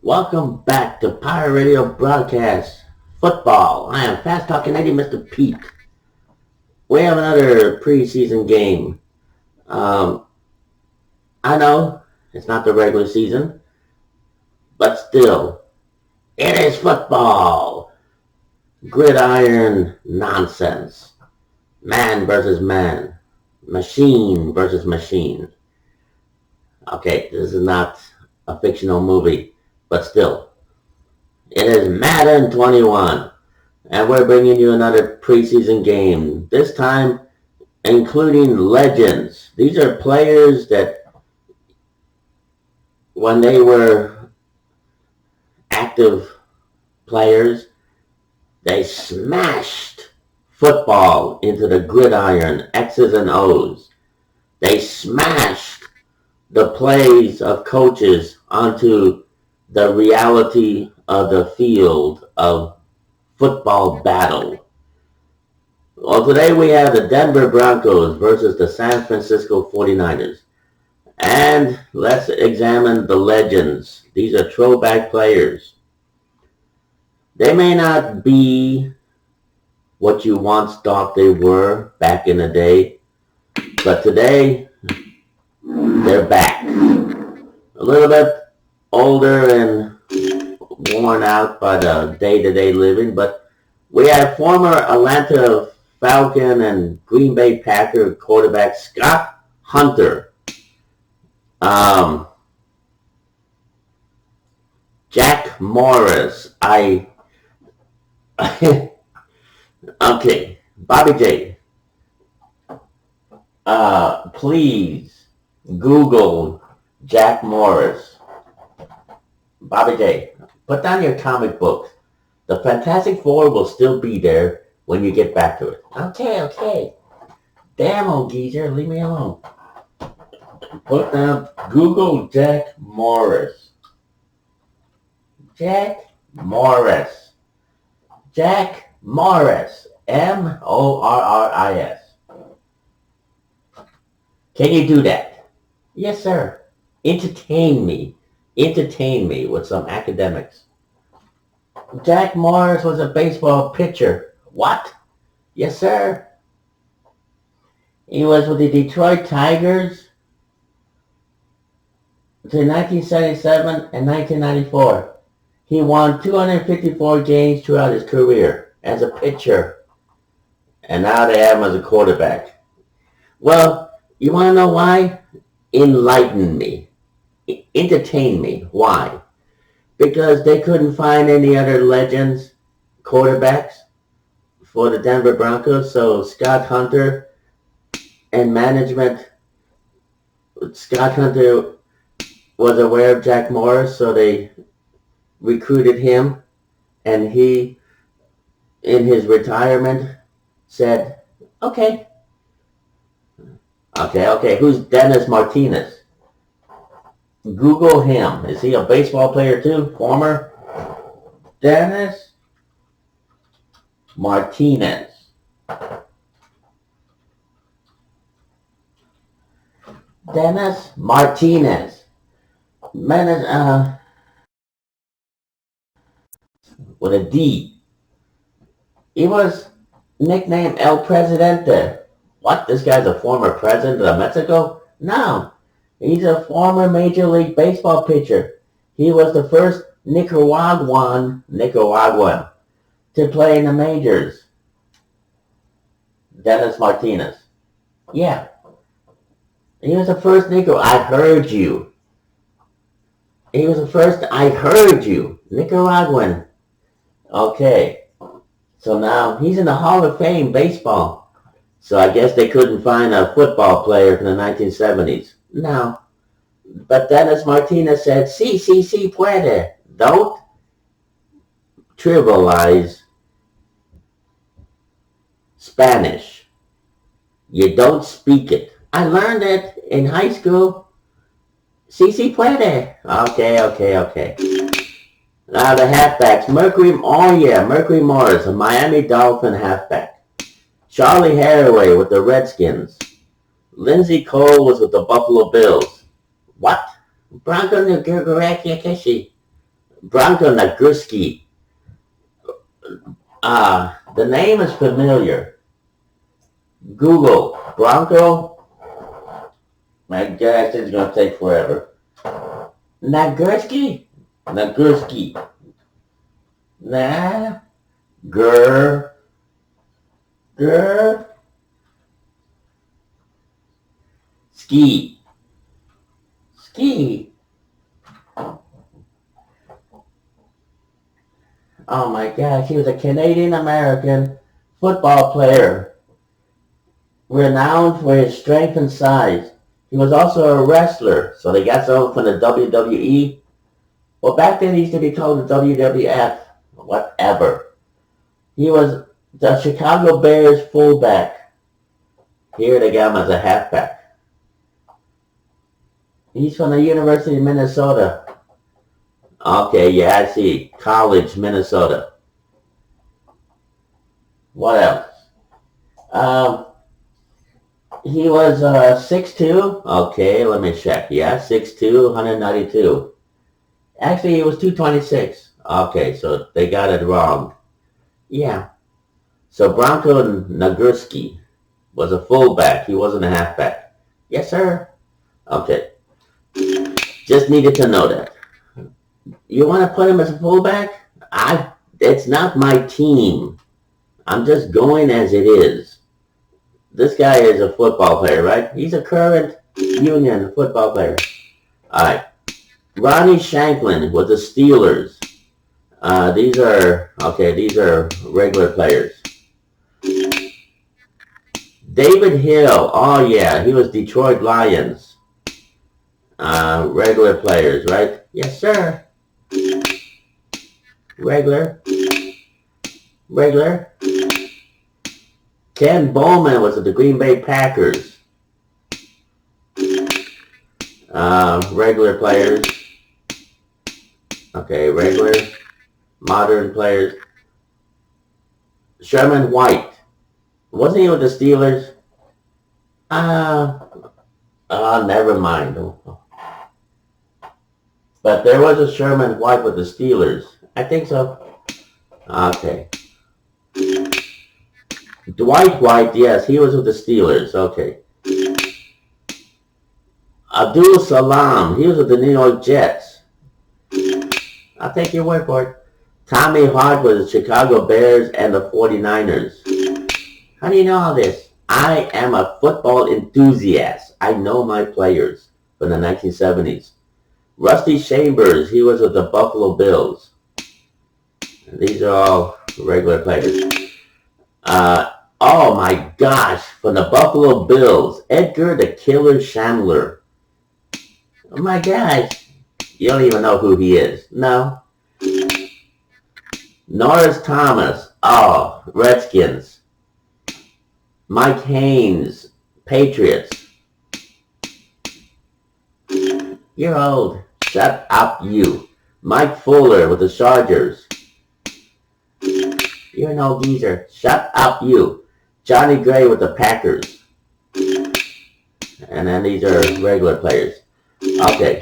Welcome back to Pirate Radio Broadcast Football. I am Fast Talking Eddie, Mr. Pete. We have another preseason game. I know it's not the regular season, but still, it is football. Gridiron nonsense. Man versus man. Machine versus machine. Okay, this is not a fictional movie, but still. It is Madden 21, and we're bringing you another preseason game. This time, including Legends. These are players that, when they were active players, they smashed football into the gridiron, X's and O's. They smashed the plays of coaches onto the reality of the field of football battle. Well, today we have the Denver Broncos versus the San Francisco 49ers. And let's examine the legends. These are throwback players. They may not be what you once thought they were back in the day, but today they're back. A little bit older and worn out by the day-to-day living, but we have former Atlanta Falcon and Green Bay Packer quarterback Scott Hunter. Jack Morris. Okay, Bobby J. Please Google Jack Morris. Bobby J, put down your comic books. The Fantastic Four will still be there when you get back to it. Okay. Damn, old geezer, leave me alone. Put down, Google Jack Morris. Jack Morris. Jack Morris. Morris. Can you do that? Yes, sir. Entertain me with some academics. Jack Morris was a baseball pitcher. What? Yes, sir. He was with the Detroit Tigers between 1977 and 1994. He won 254 games throughout his career as a pitcher. And now they have him as a quarterback. Well, you want to know why? Enlighten me. Entertain me. Why? Because they couldn't find any other legends, quarterbacks for the Denver Broncos. So Scott Hunter and management, Scott Hunter was aware of Jack Morris, so they recruited him, and he, in his retirement, said, okay, who's Dennis Martinez? Google him. Is he a baseball player too? Former? Dennis Martinez. Dennis Martinez. With a D. He was nicknamed El Presidente. What? This guy's a former president of Mexico? No. He's a former Major League Baseball pitcher. He was the first Nicaraguan to play in the majors. Dennis Martinez. Yeah. He was the first I heard you. He was the first, I heard you. Nicaraguan. Okay. So now he's in the Hall of Fame baseball. So I guess they couldn't find a football player from the 1970s. No. But Dennis Martinez said, sí puede. Don't trivialize Spanish. You don't speak it. I learned it in high school. Sí puede. Okay. Now the halfbacks. Mercury Morris, a Miami Dolphin halfback. Charlie Haraway with the Redskins. Lindsey Cole was with the Buffalo Bills. What? Bronco Nuguraki. Bronco Nagurski. The name is familiar. Google Bronco. My gosh, this is gonna take forever. Nagurski. Nagurski. Nah. Gur. Gur. Ski. Ski. Oh my gosh, he was a Canadian-American football player, renowned for his strength and size. He was also a wrestler, so they got someone from the WWE. Well, back then he used to be called the WWF, whatever. He was the Chicago Bears fullback. Here they got him as a halfback. He's from the University of Minnesota. Okay, yeah, I see. College, Minnesota. What else? He was 6'2". Okay, let me check. Yeah, 6'2", 192. Actually, he was 226. Okay, so they got it wrong. Yeah. So Bronco Nagurski was a fullback. He wasn't a halfback. Yes, sir. Okay. Just needed to know that. You want to put him as a fullback? It's not my team. I'm just going as it is. This guy is a football player, right? He's a current Union football player. All right. Ronnie Shanklin with the Steelers. These are regular players. David Hill. Oh yeah, he was Detroit Lions. Regular players, right? Yes, sir. Regular. Ken Bowman was at the Green Bay Packers. Regular players. Okay, regular. Modern players. Sherman White. Wasn't he with the Steelers? Never mind. But there was a Sherman White with the Steelers. I think so. Okay. Dwight White, yes, he was with the Steelers. Okay. Abdul Salam, he was with the New York Jets. I'll take your word for it. Tommy Hart was the Chicago Bears and the 49ers. How do you know all this? I am a football enthusiast. I know my players from the 1970s. Rusty Chambers, he was with the Buffalo Bills. These are all regular players. Oh my gosh, from the Buffalo Bills, Edgar the Killer Chandler. Oh my gosh, you don't even know who he is. No. Norris Thomas, oh, Redskins. Mike Haynes, Patriots. You're old. Shut up, you. Mike Fuller with the Chargers. You're an old geezer. Shut up, you. Johnny Gray with the Packers. And then these are regular players. Okay.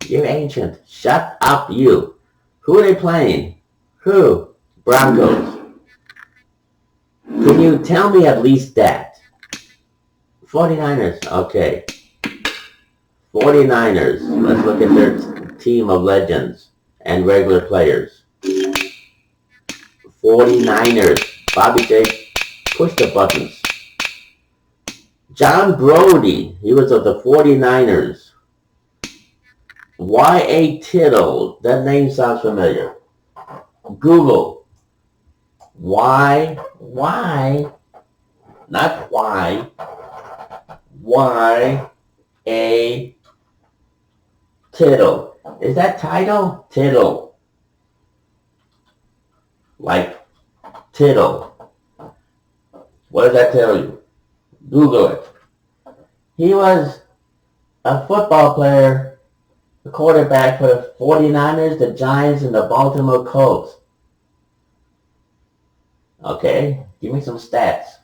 You're ancient. Shut up, you. Who are they playing? Who? Broncos. Can you tell me at least that? 49ers. Okay. 49ers. Let's look at their team of legends and regular players. 49ers. Bobby J, push the buttons. John Brody, he was of the 49ers. Y.A. Tittle, that name sounds familiar. Google. Not why. Y.A. Tittle. Is that title? Tittle. Like Tittle. What does that tell you? Google it. He was a football player, a quarterback for the 49ers, the Giants, and the Baltimore Colts. Okay, give me some stats.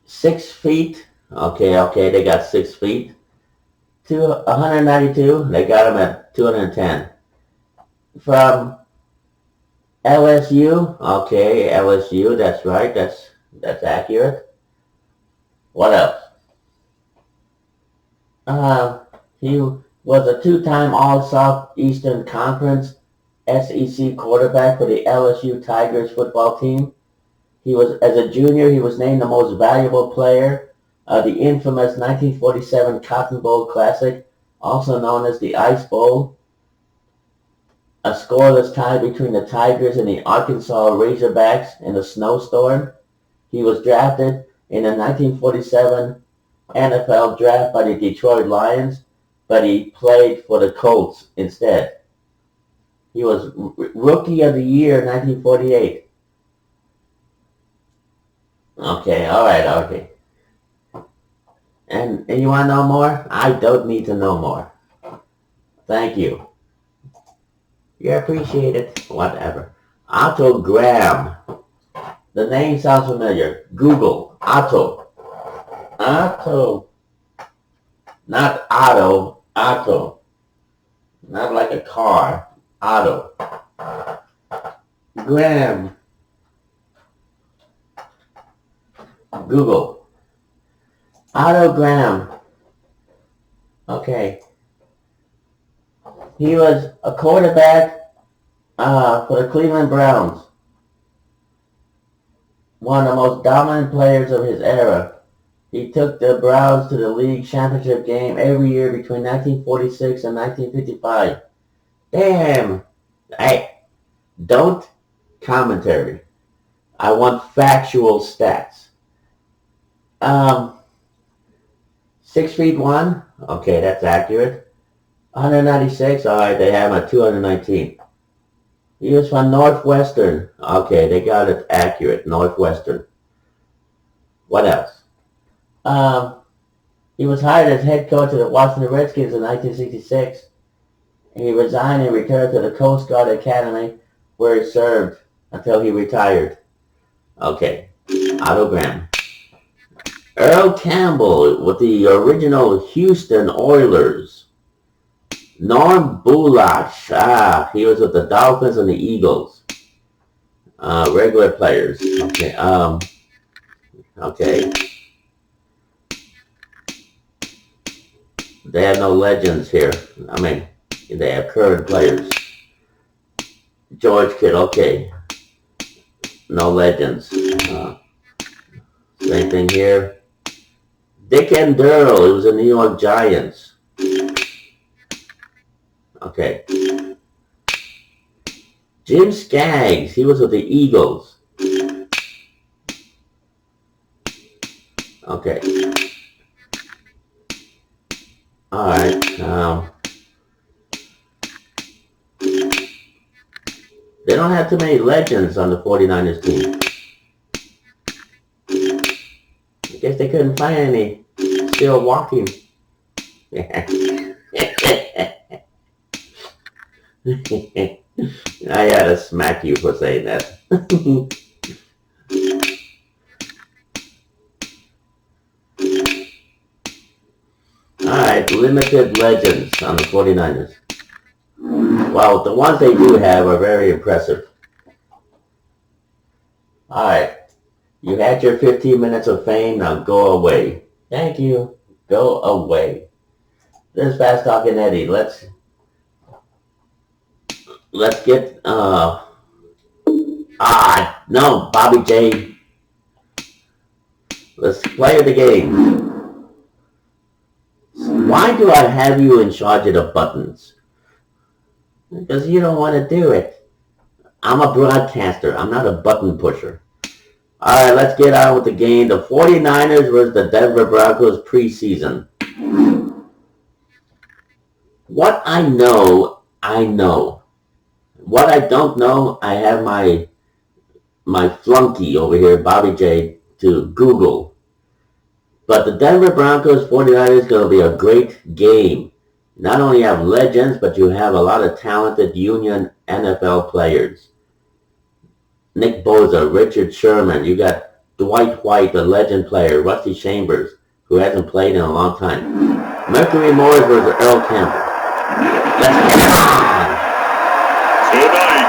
6 feet. Okay, they got 6 feet. 192. They got him at 210. From LSU. Okay, LSU. That's right. That's accurate. What else? He was a two-time All-Southeastern Conference SEC quarterback for the LSU Tigers football team. As a junior, he was named the most valuable player of the infamous 1947 Cotton Bowl Classic, also known as the Ice Bowl, a scoreless tie between the Tigers and the Arkansas Razorbacks in a snowstorm. He was drafted in the 1947 NFL draft by the Detroit Lions, but he played for the Colts instead. He was Rookie of the Year 1948. Okay, alright, okay. And you want to know more? I don't need to know more. Thank you. You're appreciated. Whatever. Otto Graham. The name sounds familiar. Google. Otto. Otto. Not Otto. Otto. Not like a car. Otto. Graham. Google. Otto Graham. Okay. He was a quarterback for the Cleveland Browns. One of the most dominant players of his era. He took the Browns to the league championship game every year between 1946 and 1955. Damn! Hey, don't commentary. I want factual stats. 6'1". Okay, that's accurate. 196. All right, they have him at 219. He was from Northwestern. Okay, they got it accurate. Northwestern. What else? He was hired as head coach of the Washington Redskins in 1966. He resigned and returned to the Coast Guard Academy, where he served until he retired. Okay, Otto Graham. Earl Campbell with the original Houston Oilers. Norm Bullock. He was with the Dolphins and the Eagles. Regular players. Okay. Okay. They have no legends here. I mean, they have current players. George Kittle. Okay. No legends. Same thing here. Dick and Durrell. He was the New York Giants. Okay. Jim Skaggs. He was with the Eagles. Okay. Alright. They don't have too many legends on the 49ers team. I guess they couldn't find any still walking. I had to smack you for saying that. Alright, limited legends on the 49ers. Well, the ones they do have are very impressive. Alright, you had your 15 minutes of fame, now go away. Thank you. Go away. This is Fast Talking Eddie. Let's get, no, Bobby J. Let's play the game. Why do I have you in charge of the buttons? Because you don't want to do it. I'm a broadcaster. I'm not a button pusher. Alright, let's get on with the game. The 49ers versus the Denver Broncos preseason. What I know, I know. What I don't know, I have my flunky over here, Bobby J, to Google. But the Denver Broncos 49ers is going to be a great game. Not only have legends, but you have a lot of talented Union NFL players. Nick Bosa, Richard Sherman, you got Dwight White, a legend player, Rusty Chambers, who hasn't played in a long time. Mercury Moores versus Earl Campbell. Let's get it on! Tonight,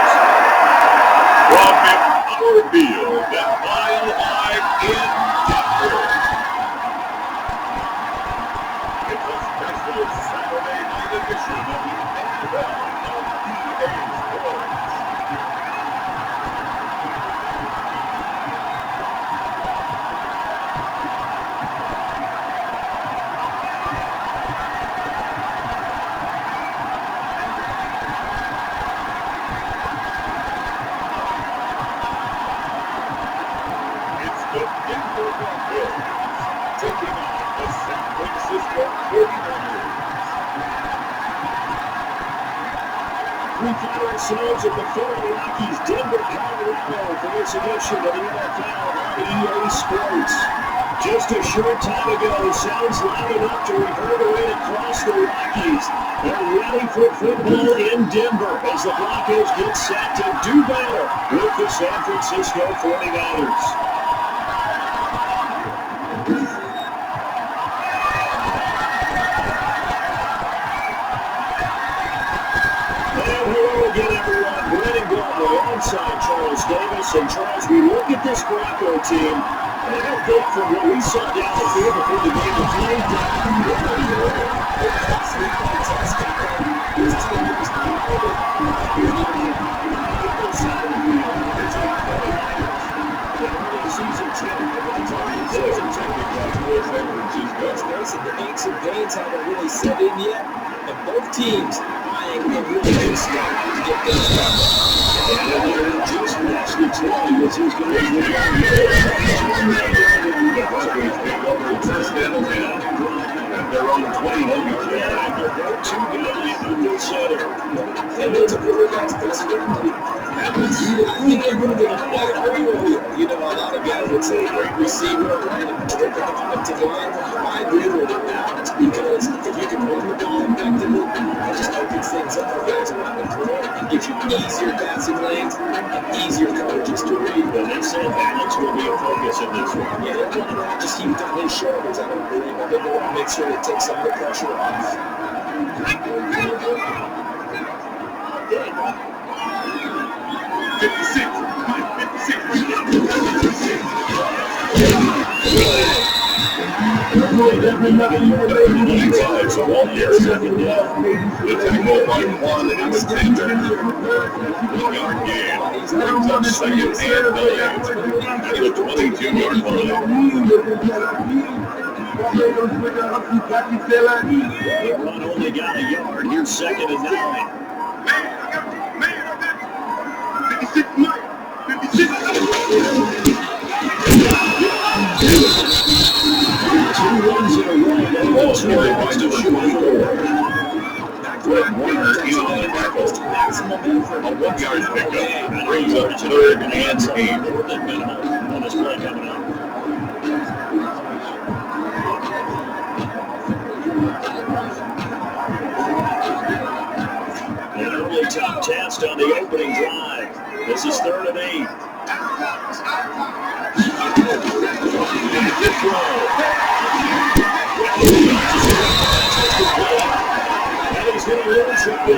from our field at Mile High in Denver, it's a special Saturday night edition of the NFL of EA Sports. It's the Denver Broncos taking on the San Francisco 49ers. We find ourselves at the foot of the Rockies, Denver, Colorado, for this edition of the NFL on EA Sports. Just a short time ago, sounds loud enough to reverberate across the Rockies. They're ready for football in Denver as the Broncos get set to do battle with the San Francisco 49ers. Again, everyone, Brandon Gilmore alongside Charles Davis. And Charles, we look at this Bronco team, and I don't think from what we saw down the field before the game was the aches and pains haven't really set in yet, and both teams eyeing a really good start to get things started. And just last week's line was his goals their own 20-yard line. They're two guys under center. And those are really guys I think everybody I agree with you. You know, a lot of guys would say great receiver, and the offensive line. I agree with you now. It's because if you can run the ball effectively, it just opens things up for guys around the floor and gives you easier passing lanes and easier coverages to read. And they said balance will be a focus in this one. Yeah, they want to just keep it on his shoulders. I don't believe it. They want to make sure they take some of the pressure off. 56. So all year, second down. The tackle by one and the tender. 1-yard gain. Brings up second and 9 at the 22-yard line. The run only got a yard. Here's second and 9. 56 Mike. 56. 2 runs in a row. Baltimore wants to shoot forward. Fred Warner is on the tackle. A 1-yard pickup brings up 3rd and 8. On this play coming up. An early top test on the opening drive. This is 3rd and 8. And he's going to really try to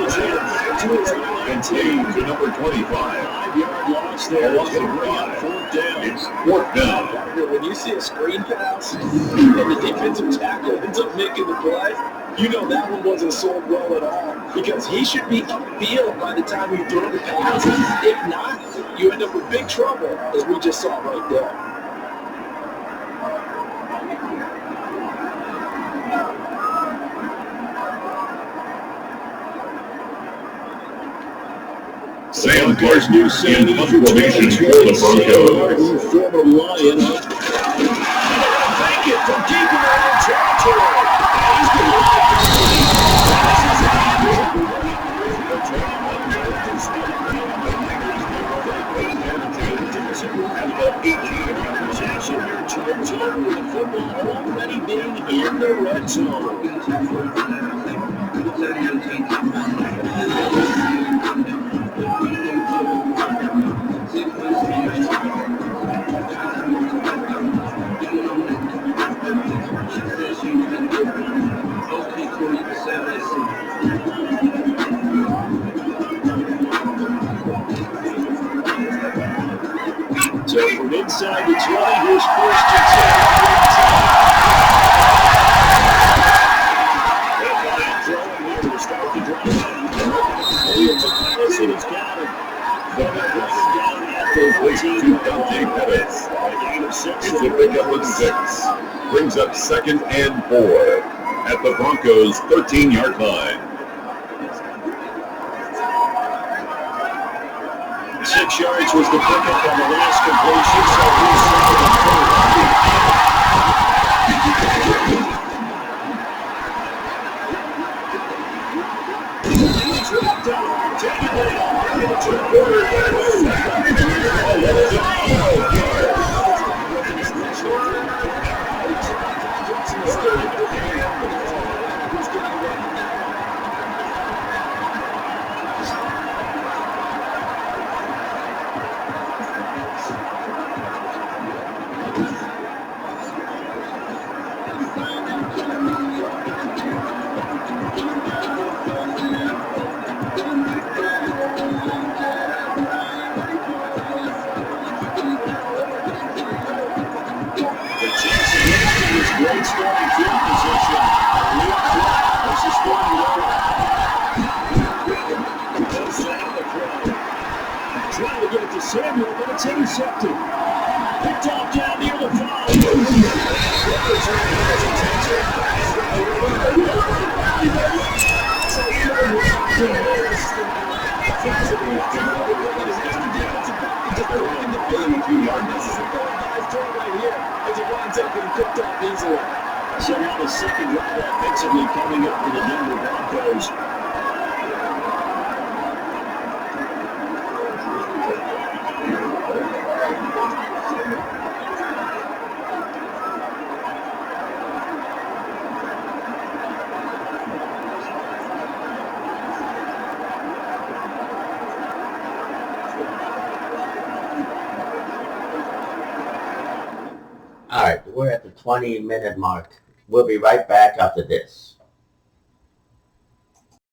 Contained to number 25. 5-yard loss there. It's going to bring up 4th down. It's 4th down. When you see a screen pass and the defensive tackle ends up making the play, you know that one wasn't sold well at all, because he should be upfield by the time you throw the pass. If not, you end up with big trouble, as we just saw right there. Sam Parsons in formation for the Broncos. Former Lion. Thank it from deep in their own territory. Possession here, Charles, with the football already being in the red zone. From inside the 20, here's first and 10. Throwing here to start the drive. Williams across and he's got him. They'll bring him down at the 14. It's a pickup of 6. Brings up 2nd and 4 at the Broncos' 13-yard line. 6 yards was the pickup on the last completion, so he's dropped down, take it down, bring it to the great starting field position. This is going well. Goes down the throw. Trying to get it to Samuel, but it's intercepted. Picked off down near the 5. So now the second drive offensively coming up for the Denver Broncos. All right, we're at the 20-minute mark. We'll be right back after this.